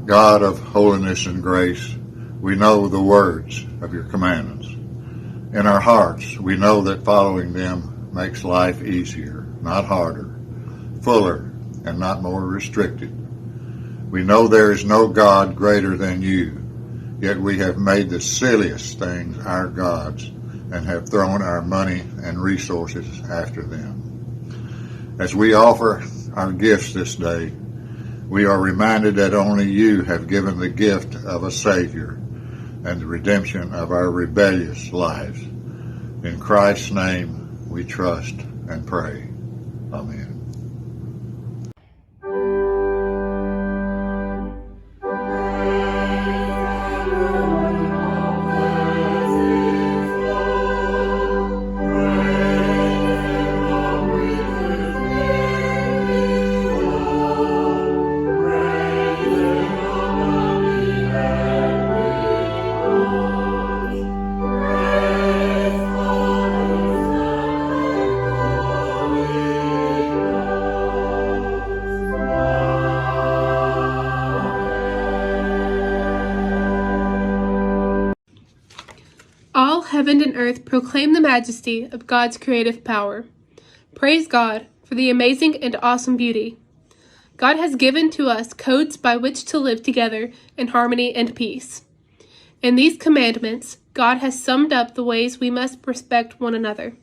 God of holiness and grace, we know the words of your commandments. In our hearts, we know that following them makes life easier, not harder, fuller, and not more restricted. We know there is no God greater than you, yet we have made the silliest things our gods and have thrown our money and resources after them. As we offer our gifts this day, we are reminded that only you have given the gift of a Savior and the redemption of our rebellious lives. In Christ's name we trust and pray. Amen. All heaven and earth proclaim the majesty of God's creative power. Praise God for the amazing and awesome beauty. God has given to us codes by which to live together in harmony and peace. In these commandments, God has summed up the ways we must respect one another.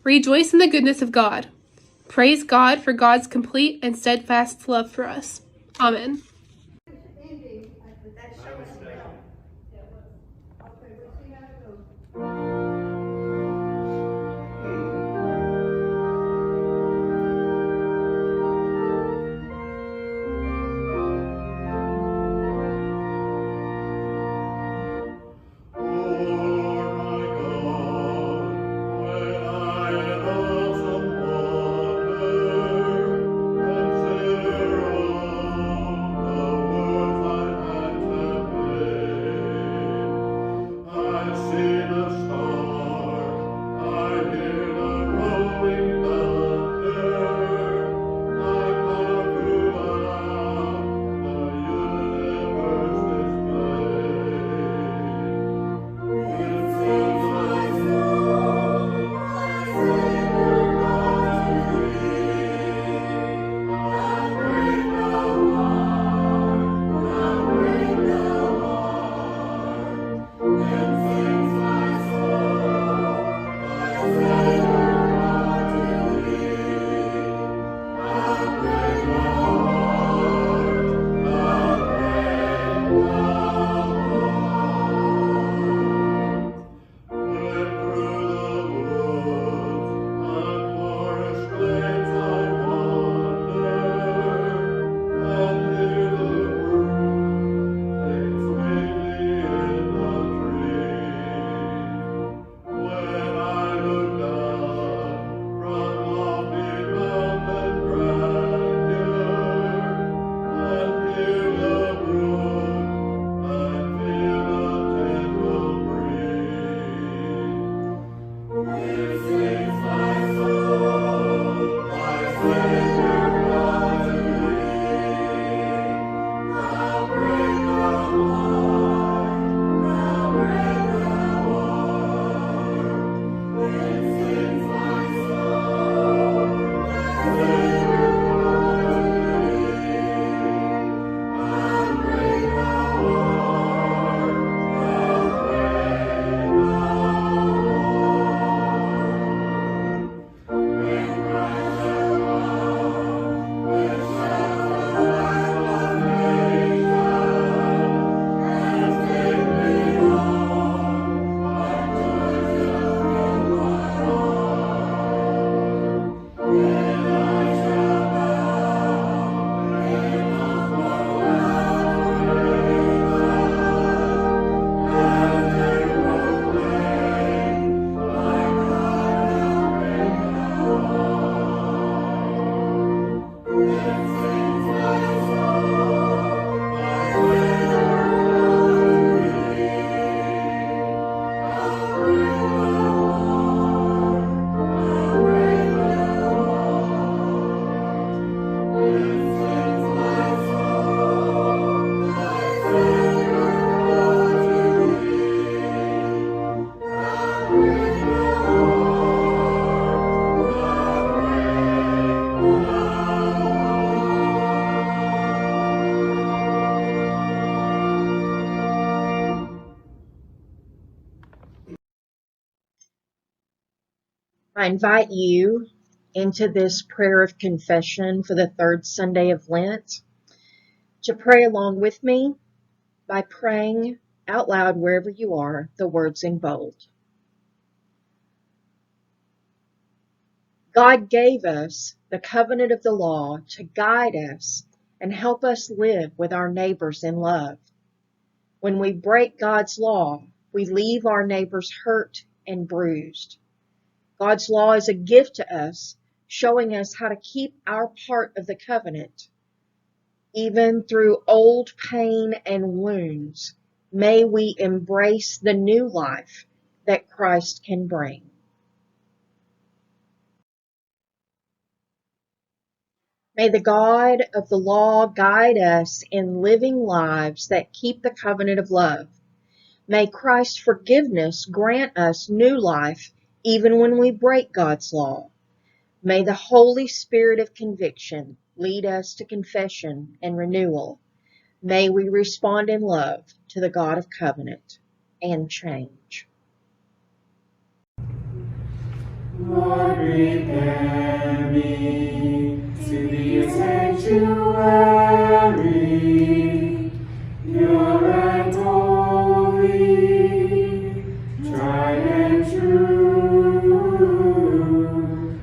Rejoice in the goodness of God. Praise God for God's complete and steadfast love for us. Amen. I invite you into this prayer of confession for the third Sunday of Lent to pray along with me by praying out loud wherever you are the words in bold. God gave us the covenant of the law to guide us and help us live with our neighbors in love. When we break God's law, we leave our neighbors hurt and bruised. God's law is a gift to us, showing us how to keep our part of the covenant. Even through old pain and wounds, may we embrace the new life that Christ can bring. May the God of the law guide us in living lives that keep the covenant of love. May Christ's forgiveness grant us new life even when we break God's law. May the Holy Spirit of conviction lead us to confession and renewal. May we respond in love to the God of covenant and change. Lord, prepare me to be a sanctuary, pure and holy, tried and true.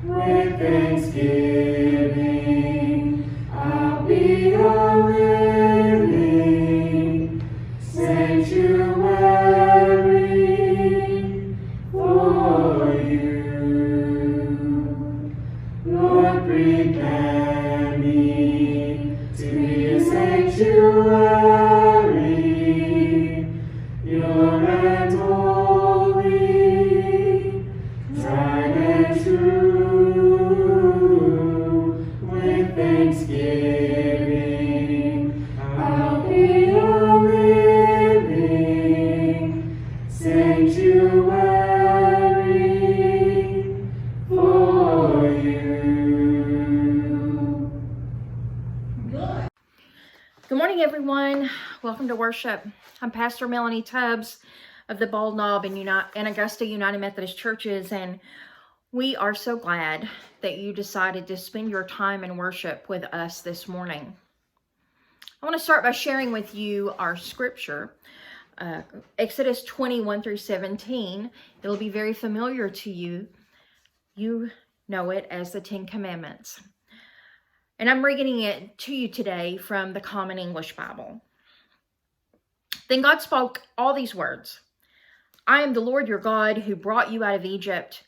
With thanksgiving, I'll be a living sanctuary for you. Lord, prepare me to be a sanctuary, pure and holy, tried and true. With thanksgiving, I'll be a living sanctuary for you. Good morning, everyone. Welcome to worship. I'm Pastor Melanie Tubbs of the Bald Knob and Augusta United Methodist Churches, and we are so glad that you decided to spend your time in worship with us this morning. I want to start by sharing with you our scripture, Exodus 21 through 17. It'll be very familiar to you. You know it as the Ten Commandments. And I'm reading it to you today from the Common English Bible. Then God spoke all these words. I am the Lord your God who brought you out of Egypt,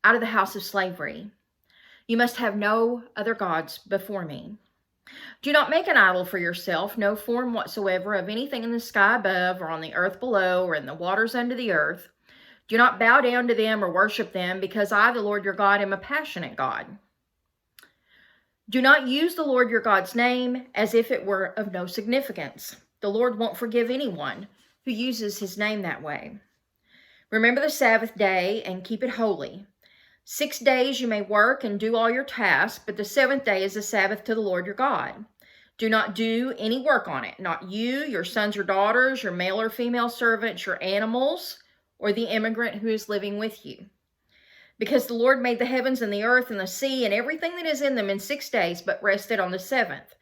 out of the house of slavery. You must have no other gods before me. Do not make an idol for yourself, no form whatsoever of anything in the sky above or on the earth below or in the waters under the earth. Do not bow down to them or worship them, because I, the Lord your God, am a passionate God. Do not use the Lord your God's name as if it were of no significance. The Lord won't forgive anyone who uses his name that way. Remember the Sabbath day and keep it holy. 6 days you may work and do all your tasks, but the seventh day is a Sabbath to the Lord your God. Do not do any work on it, not you, your sons or daughters, your male or female servants, your animals, or the immigrant who is living with you. Because the Lord made the heavens and the earth and the sea and everything that is in them in 6 days, but rested on the seventh.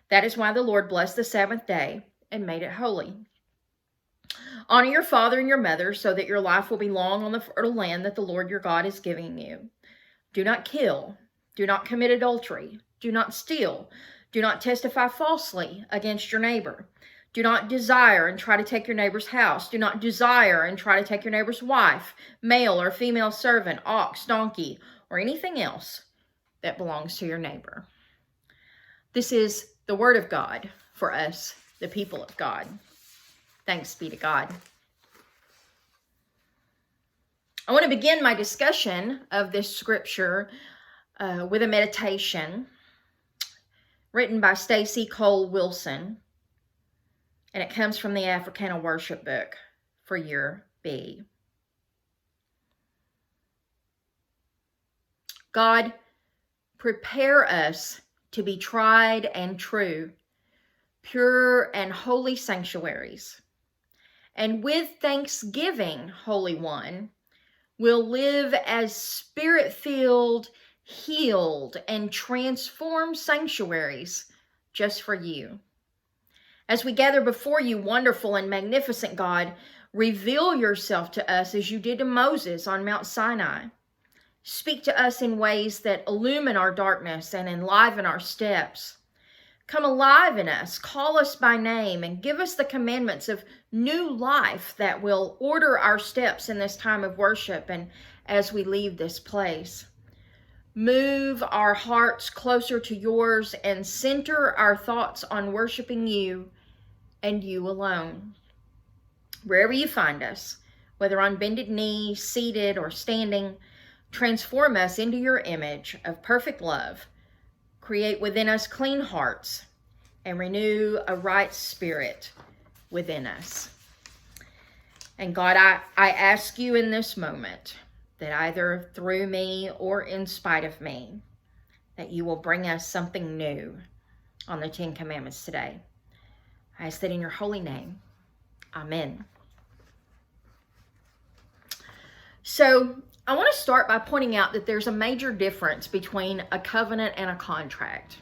That is why the Lord blessed the seventh day and made it holy. Honor your father and your mother, so that your life will be long on the fertile land that the Lord your God is giving you. Do not kill. Do not commit adultery. Do not steal. Do not testify falsely against your neighbor. Do not desire and try to take your neighbor's house. Do not desire and try to take your neighbor's wife, male or female servant, ox, donkey, or anything else that belongs to your neighbor. This is the word of God for us, the people of God. Thanks be to God. I want to begin my discussion of this scripture with a meditation written by Stacy Cole Wilson. And it comes from the Africana Worship Book for Year B. God, prepare us to be tried and true, pure and holy sanctuaries. And with thanksgiving, Holy One, will live as spirit-filled, healed, and transformed sanctuaries just for you. As we gather before you, wonderful and magnificent God, reveal yourself to us as you did to Moses on Mount Sinai. Speak to us in ways that illumine our darkness and enliven our steps. Come alive in us, call us by name, and give us the commandments of new life that will order our steps in this time of worship and as we leave this place. Move our hearts closer to yours and center our thoughts on worshiping you and you alone. Wherever you find us, whether on bended knee, seated, or standing, transform us into your image of perfect love. Create within us clean hearts and renew a right spirit within us. And God, I ask you in this moment that either through me or in spite of me, that you will bring us something new on the Ten Commandments today. I ask that in your holy name. Amen. So I want to start by pointing out that there's a major difference between a covenant and a contract.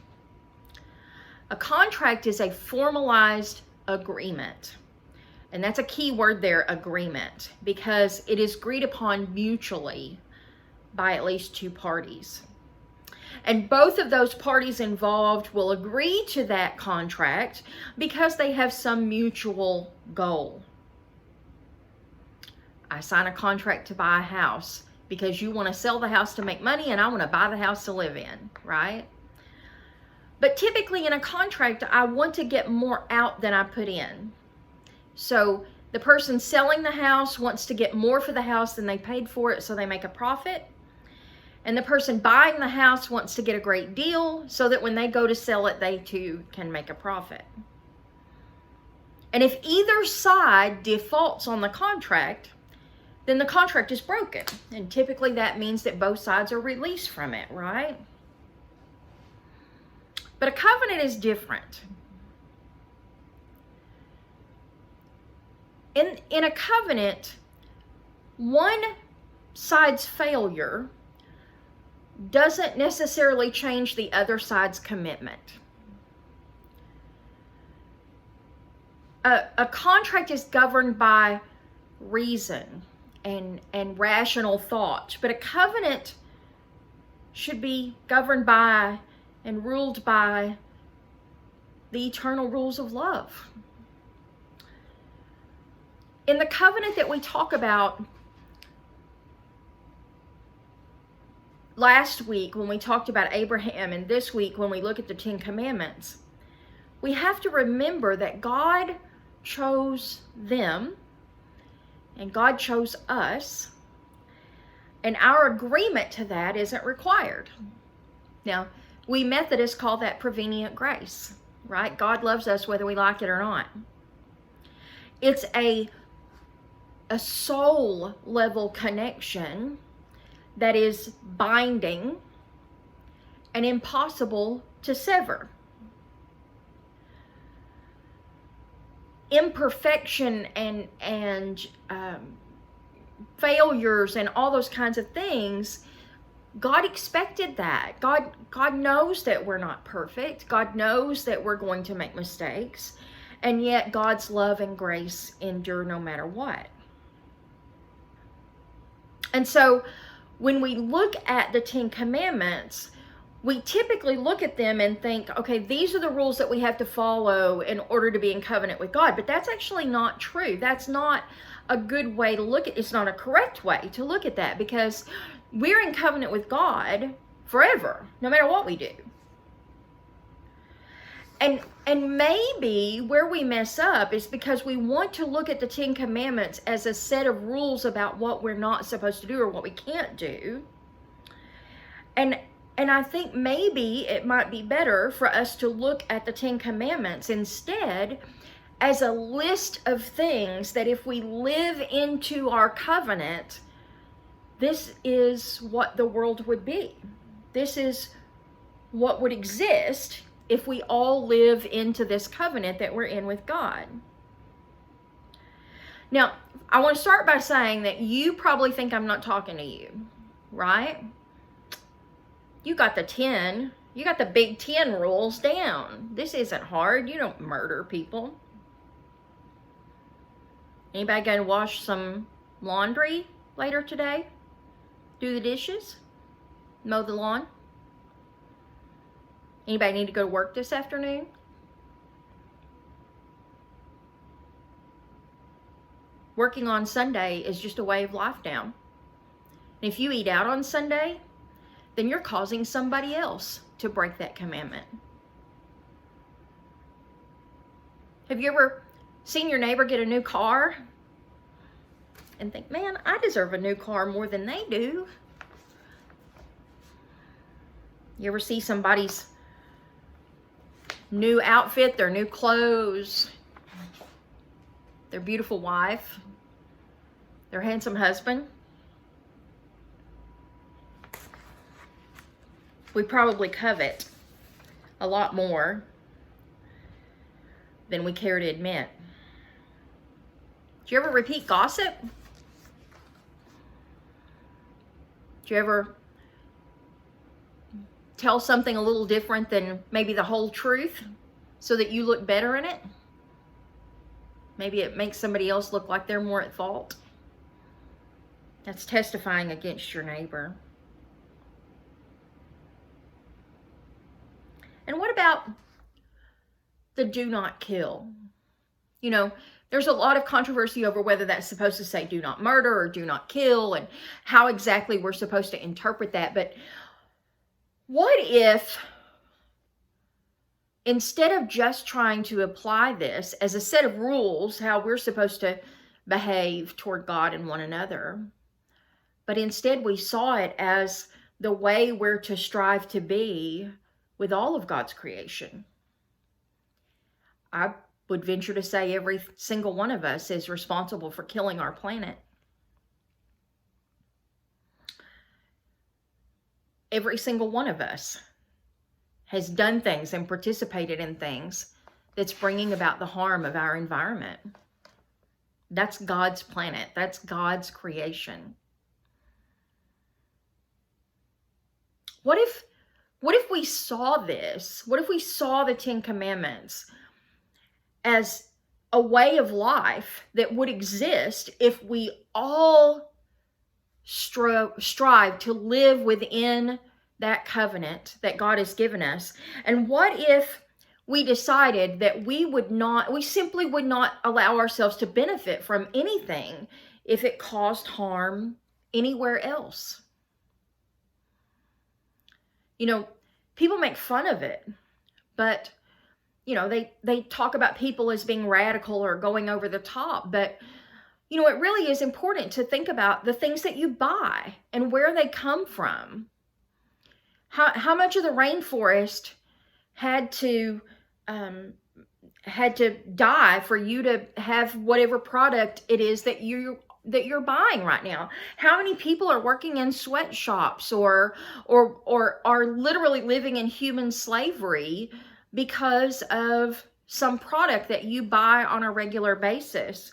A contract is a formalized agreement. And that's a key word there, agreement, because it is agreed upon mutually by at least two parties. And both of those parties involved will agree to that contract because they have some mutual goal. I sign a contract to buy a house because you want to sell the house to make money and I want to buy the house to live in, right? But typically in a contract, I want to get more out than I put in. So the person selling the house wants to get more for the house than they paid for it, so they make a profit. And the person buying the house wants to get a great deal so that when they go to sell it, they too can make a profit. And if either side defaults on the contract, then the contract is broken. And typically that means that both sides are released from it, right? But a covenant is different. In a covenant, one side's failure doesn't necessarily change the other side's commitment. A contract is governed by reason and rational thought, but a covenant should be governed by and ruled by the eternal rules of love. In the covenant that we talk about last week when we talked about Abraham, and this week when we look at the Ten Commandments, we have to remember that God chose them and God chose us, and our agreement to that isn't required. Now, we Methodists call that prevenient grace, right? God loves us whether we like it or not. It's a soul level connection that is binding and impossible to sever. Imperfection and failures and all those kinds of things, God expected that. God knows that we're not perfect. God knows that we're going to make mistakes. And yet God's love and grace endure no matter what. And so when we look at the Ten Commandments, we typically look at them and think, okay, these are the rules that we have to follow in order to be in covenant with God. But that's actually not true. That's not a good way to look at it. It's not a correct way to look at that, because we're in covenant with God forever, no matter what we do. And maybe where we mess up is because we want to look at the Ten Commandments as a set of rules about what we're not supposed to do or what we can't do. And I think maybe it might be better for us to look at the Ten Commandments instead as a list of things that if we live into our covenant, this is what the world would be. This is what would exist if we all live into this covenant that we're in with God. Now, I want to start by saying that you probably think I'm not talking to you, right? You got the 10, you got the big 10 rules down. This isn't hard. You don't murder people. Anybody going to wash some laundry later today? Do the dishes? Mow the lawn? Anybody need to go to work this afternoon? Working on Sunday is just a way of life now. And if you eat out on Sunday, then you're causing somebody else to break that commandment. Have you ever seen your neighbor get a new car and think, man, I deserve a new car more than they do? You ever see somebody's new outfit, their new clothes, their beautiful wife, their handsome husband? We probably covet a lot more than we care to admit. Do you ever repeat gossip? Do you ever tell something a little different than maybe the whole truth so that you look better in it? Maybe it makes somebody else look like they're more at fault. That's testifying against your neighbor. And what about the do not kill? You know, there's a lot of controversy over whether that's supposed to say do not murder or do not kill and how exactly we're supposed to interpret that. But what if, instead of just trying to apply this as a set of rules, how we're supposed to behave toward God and one another, but instead we saw it as the way we're to strive to be with all of God's creation? I would venture to say every single one of us is responsible for killing our planet. Every single one of us has done things and participated in things that's bringing about the harm of our environment. That's God's planet. That's God's creation. What if we saw this? What if we saw the 10 Commandments as a way of life that would exist if we all strive to live within that covenant that God has given us? And what if we decided that we simply would not allow ourselves to benefit from anything if it caused harm anywhere else? You know, people make fun of it, but you know, they talk about people as being radical or going over the top, but you know, it really is important to think about the things that you buy and where they come from. How much of the rainforest had to die for you to have whatever product it is that you're buying right now? How many people are working in sweatshops or are literally living in human slavery because of some product that you buy on a regular basis?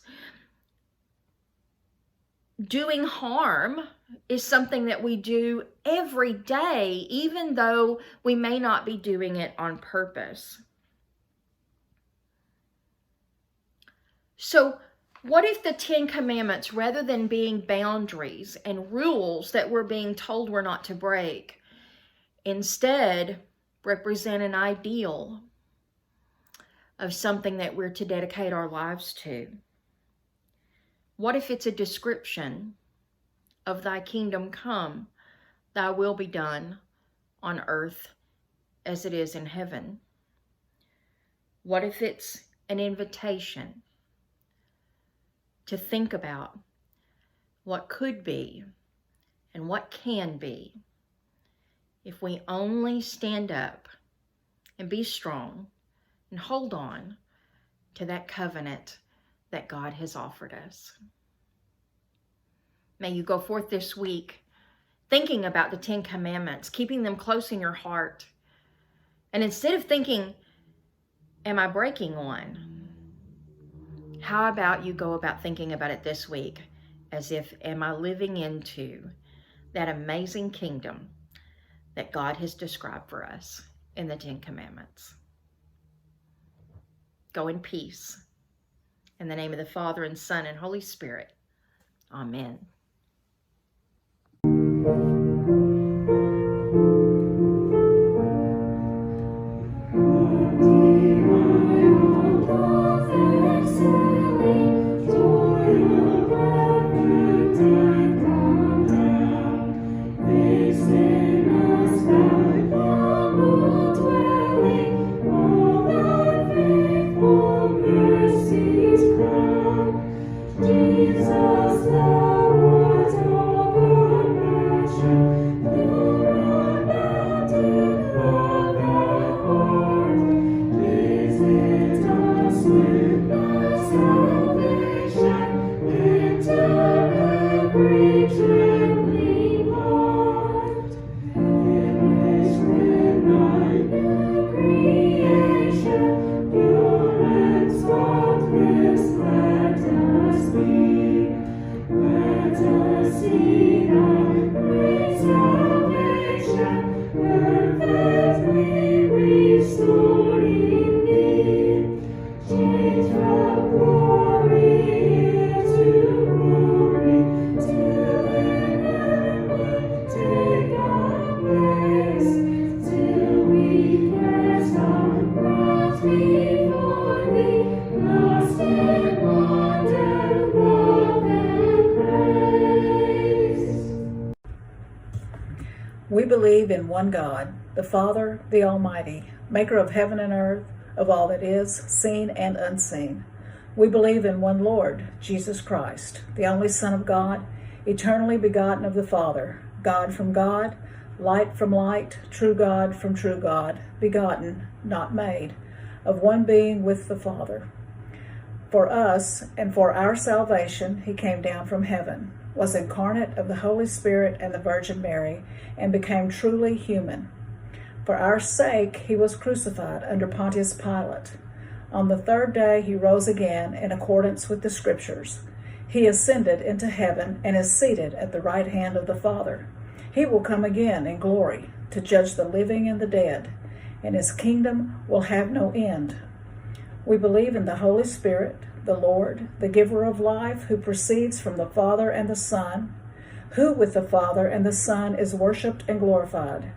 Doing harm is something that we do every day, even though we may not be doing it on purpose. So what if the 10 Commandments, rather than being boundaries and rules that we're being told we're not to break, instead represent an ideal of something that we're to dedicate our lives to? What if it's a description of thy kingdom come, thy will be done on earth as it is in heaven? What if it's an invitation to think about what could be and what can be if we only stand up and be strong and hold on to that covenant that God has offered us? May you go forth this week thinking about the 10 Commandments, keeping them close in your heart. And instead of thinking, am I breaking one? How about you go about thinking about it this week as if, am I living into that amazing kingdom that God has described for us in the Ten Commandments? Go in peace. In the name of the Father, and Son, and Holy Spirit. Amen. We believe in one God, the Father, the Almighty, maker of heaven and earth, of all that is, seen and unseen. We believe in one Lord, Jesus Christ, the only Son of God, eternally begotten of the Father, God from God, light from light, true God from true God, begotten, not made, of one being with the Father. For us and for our salvation, he came down from heaven, was incarnate of the Holy Spirit and the Virgin Mary, and became truly human. For our sake, he was crucified under Pontius Pilate. On the third day, he rose again in accordance with the Scriptures. He ascended into heaven and is seated at the right hand of the Father. He will come again in glory to judge the living and the dead, and his kingdom will have no end. We believe in the Holy Spirit, the Lord, the giver of life, who proceeds from the Father and the Son, who with the Father and the Son is worshipped and glorified,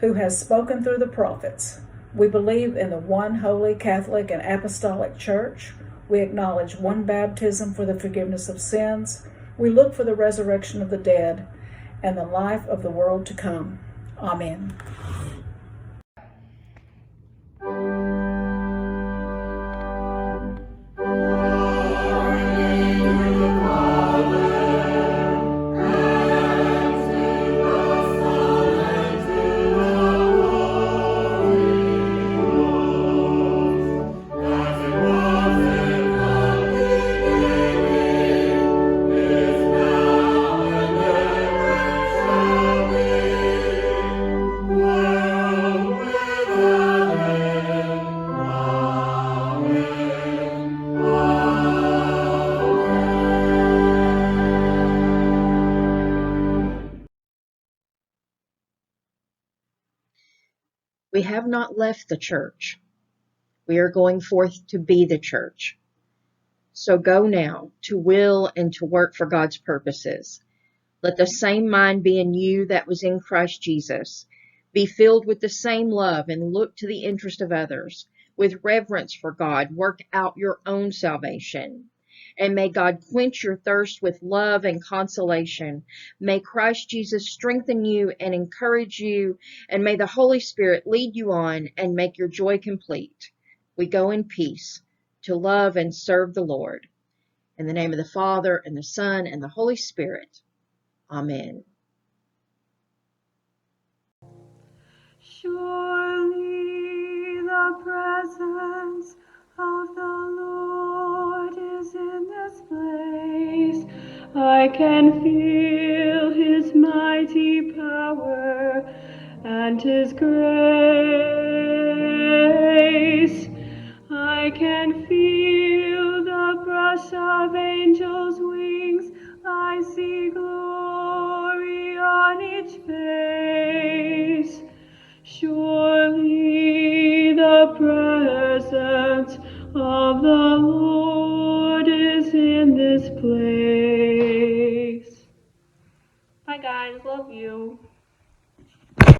who has spoken through the prophets. We believe in the one holy Catholic and Apostolic Church. We acknowledge one baptism for the forgiveness of sins. We look for the resurrection of the dead and the life of the world to come. Amen. We have not left the church. We are going forth to be the church. So go now to will and to work for God's purposes. Let the same mind be in you that was in Christ Jesus. Be filled with the same love and look to the interest of others. With reverence for God, work out your own salvation. And may God quench your thirst with love and consolation. May Christ Jesus strengthen you and encourage you. And may the Holy Spirit lead you on and make your joy complete. We go in peace to love and serve the Lord. In the name of the Father, and the Son, and the Holy Spirit. Amen. Surely the presence of the Lord is in this place. I can feel his mighty power and his grace. I can feel the angels' wings, I see glory on each face. Surely the presence of the Lord is in this place. Bye guys, love you.